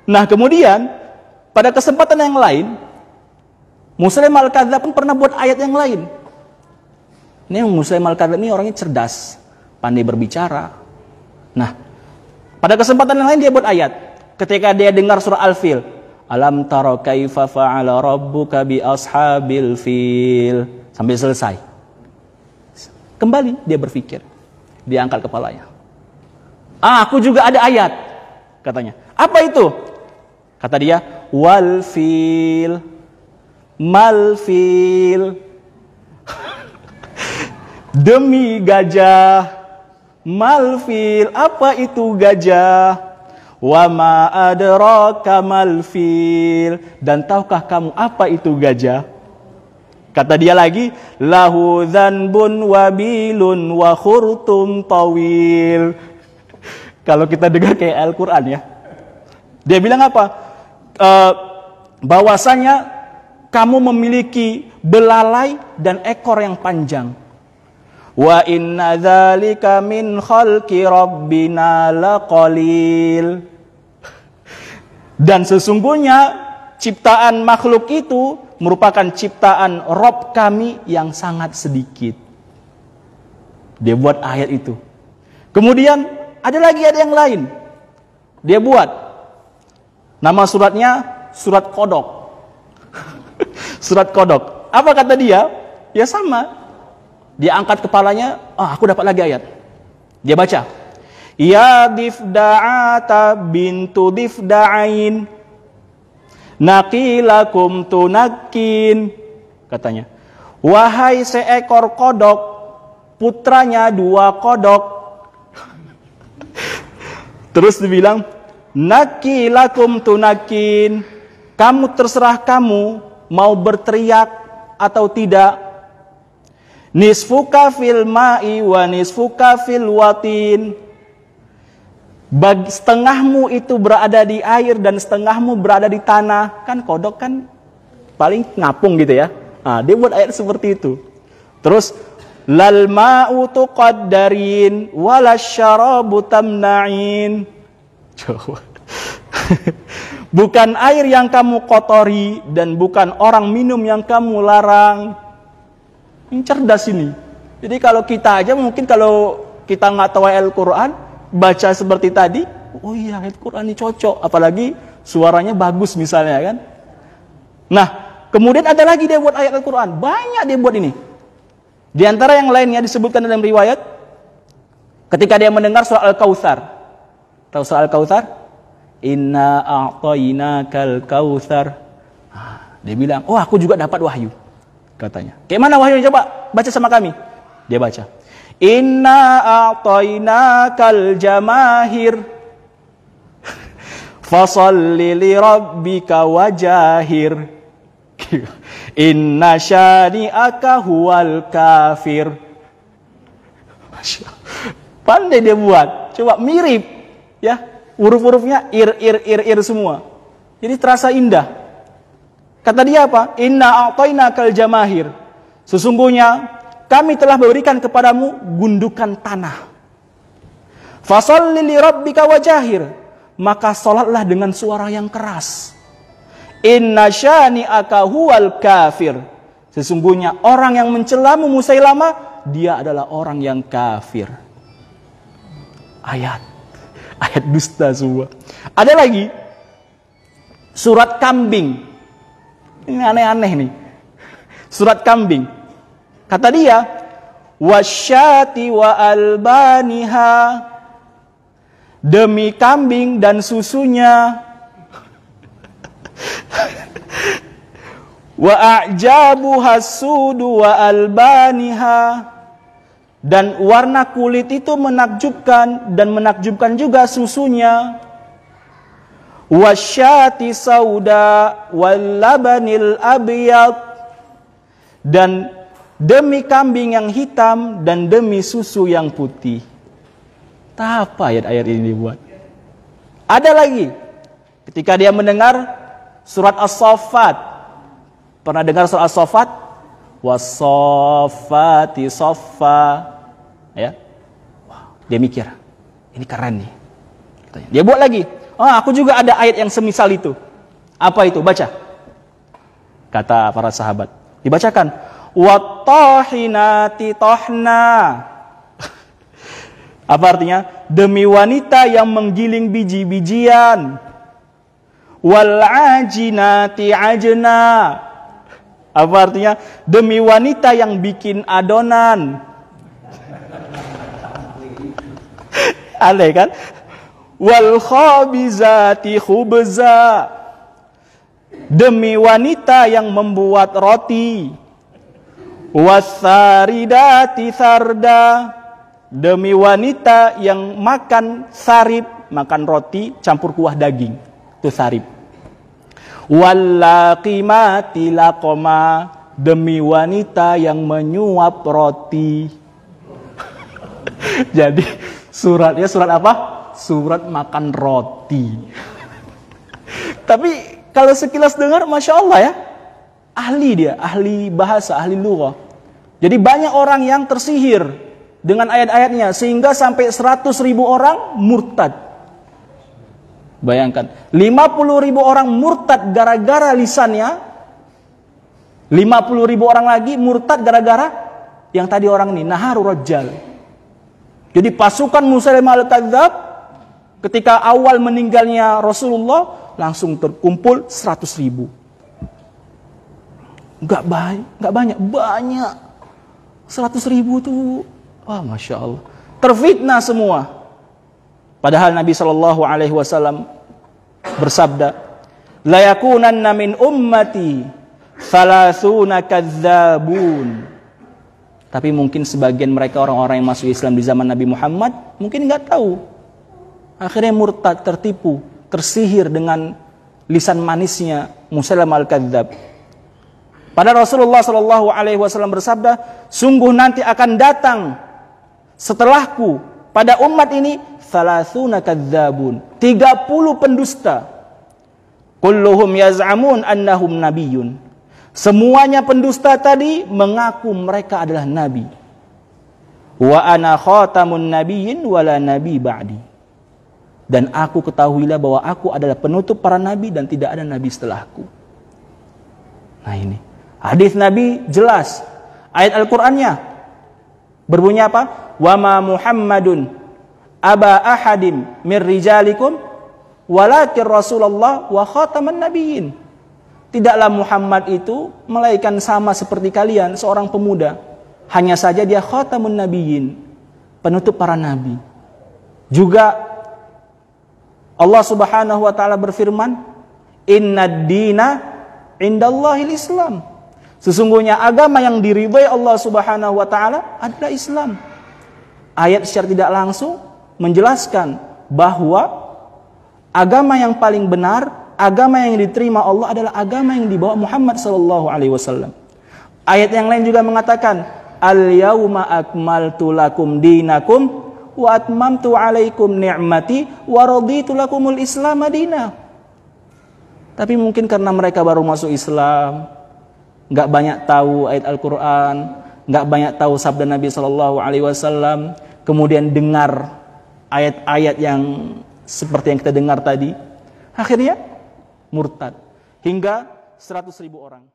Nah kemudian pada kesempatan yang lain, Musailimah Al-Kadzdzab pun pernah buat ayat yang lain. Ini Musailimah Al-Kadzdzab ini orangnya cerdas, pandai berbicara. Nah, pada kesempatan yang lain dia buat ayat. Ketika dia dengar surah Al-Fil, alam tara kaifa fa'ala rabbuka bi ashabil fil, sampai selesai. Kembali dia berpikir. Dia angkat kepalanya. Aku juga ada ayat, katanya. Apa itu? Kata dia, wal fil, mal fil. Demi gajah, mal fil. Apa itu gajah? Wa ma adraka mal fil. Dan tahukah kamu apa itu gajah? Kata dia lagi, lahu dzanbun wabilun wa khurtum tawil. Kalau kita dengar kayak Al-Quran ya. Dia bilang apa? Bahwasanya kamu memiliki belalai dan ekor yang panjang. Wa inna dzalika min khalqi rabbina laqalil. Dan sesungguhnya ciptaan makhluk itu merupakan ciptaan Rabb kami yang sangat sedikit. Dia buat ayat itu. Kemudian ada lagi ayat yang lain. Dia buat. Nama suratnya surat Kodok. Surat Kodok. Apa kata dia? Ya sama. Dia angkat kepalanya. Aku dapat lagi ayat. Dia baca. Ya difda'ata bintu difda'ain. Naqilakum tunakin. Katanya. Wahai seekor kodok. Putranya dua kodok. Terus dibilang. Naqilakum tunakin. Kamu terserah kamu. Mau berteriak atau tidak. Nisfuka fil ma'i wa nisfuka fil watin. Setengahmu itu berada di air dan setengahmu berada di tanah. Kan kodok kan paling ngapung gitu ya. Dia buat ayat seperti itu. Terus lal ma'u tuqaddarin walasyarabu tamna'in. Coba. Bukan air yang kamu kotori dan bukan orang minum yang kamu larang. Ini cerdas ini. Jadi kalau kita aja mungkin kalau kita nggak tahu Al-Quran, baca seperti tadi, oh iya Al-Quran ini cocok. Apalagi suaranya bagus misalnya kan. Nah, kemudian ada lagi dia buat ayat Al-Quran. Banyak dia buat ini. Di antara yang lainnya disebutkan dalam riwayat, ketika dia mendengar surah Al-Kautsar. Tahu surah Al-Kautsar? Inna a'tainakal kautsar. Dia bilang, aku juga dapat wahyu. Katanya. Kayak mana wahyunya? Coba baca sama kami. Dia baca. Inna a'tainakal jamahir. Fasalli li rabbika wajahir. Inna syani'aka huwal kafir. Masya Allah. Pandai dia buat. Coba mirip. Ya. Huruf-hurufnya ir semua. Jadi terasa indah. Kata dia apa? Inna a'tainakal jamahir. Sesungguhnya kami telah berikan kepadamu gundukan tanah. Fasholli li rabbika wajahir. Maka salatlah dengan suara yang keras. Inna syani'aka huwal kafir. Sesungguhnya orang yang mencelamu Musailamah, dia adalah orang yang kafir. Ayat dusta semua. Ada lagi surat kambing. Ini aneh-aneh nih. Surat kambing. Kata dia, wasyati wa albaniha. Demi kambing dan susunya. Wa a'jabuha sudu wa albaniha. Dan warna kulit itu menakjubkan dan menakjubkan juga susunya. Wasyati sauda wal labanil abyad. Dan demi kambing yang hitam dan demi susu yang putih. Apa ayat-ayat ini dibuat? Ada lagi. Ketika dia mendengar surat As-Saffat. Pernah dengar surat As-Saffat? Was-saffati saffa. Ya. Wow, dia mikir, ini keren nih. Dia buat lagi. Aku juga ada ayat yang semisal itu. Apa itu? Baca. Kata para sahabat. Dibacakan. Wattahinati tahna. Apa artinya? Demi wanita yang menggiling biji-bijian. Wal'ajinati ajna. Apa artinya? Demi wanita yang bikin adonan. Aneh kan? Wal khabizati khubza. Demi wanita yang membuat roti. Wasaridati sarda. Demi wanita yang makan sarip, makan roti campur kuah daging. Itu sarip. Wallaqimati laqoma. Demi wanita yang menyuap roti. Jadi suratnya surat apa? Surat makan roti. Tapi kalau sekilas dengar, Masya Allah ya, ahli dia, ahli bahasa, ahli lughah. Jadi banyak orang yang tersihir dengan ayat-ayatnya, sehingga sampai 100.000 orang murtad. Bayangkan, 50.000 orang murtad gara-gara lisannya, 50.000 orang lagi murtad gara-gara yang tadi orang ini, Naharu Rajjal. Jadi pasukan Musailimah al-Kadzdzab ketika awal meninggalnya Rasulullah langsung terkumpul 100.000. Enggak banyak, banyak. 100.000 tuh, wah, Masya Allah. Terfitnah semua. Padahal Nabi SAW bersabda, la yakunanna min ummati thalathuna kadzdzabun. Tapi mungkin sebagian mereka orang-orang yang masuk Islam di zaman Nabi Muhammad mungkin nggak tahu. Akhirnya murtad, tertipu, tersihir dengan lisan manisnya Musailimah al-Kadzdzab. Pada Rasulullah SAW bersabda, sungguh nanti akan datang setelahku pada umat ini thalathuna kadzdzabun, 30 pendusta. Kulluhum yaz'amun annahum nabiyyun. Semuanya pendusta tadi mengaku mereka adalah nabi. Wa ana khatamun nabiyyin wala nabi ba'di. Dan aku ketahuilah bahwa aku adalah penutup para nabi dan tidak ada nabi setelahku. Nah ini, hadis Nabi jelas. Ayat Al-Qur'annya berbunyi apa? Wa ma Muhammadun aba ahadim mir rijalikum walakin Rasulullah wa khataman nabiyyin. Tidaklah Muhammad itu melainkan sama seperti kalian, seorang pemuda. Hanya saja dia khatamun nabiyyin, penutup para nabi. Juga Allah Subhanahu wa taala berfirman, "Innad dina indallahil Islam." Sesungguhnya agama yang diridhai Allah Subhanahu wa taala adalah Islam. Ayat secara tidak langsung menjelaskan bahwa agama yang paling benar, agama yang diterima Allah adalah agama yang dibawa Muhammad SAW. Ayat yang lain juga mengatakan, Al-yawma akmaltu lakum dinakum wa atmamtu alaikum ni'mati wa raditu lakumul Islam madina. Tapi mungkin karena mereka baru masuk Islam, nggak banyak tahu ayat Al-Quran, nggak banyak tahu sabda Nabi SAW, kemudian dengar ayat-ayat yang seperti yang kita dengar tadi, akhirnya murtad hingga 100.000 orang.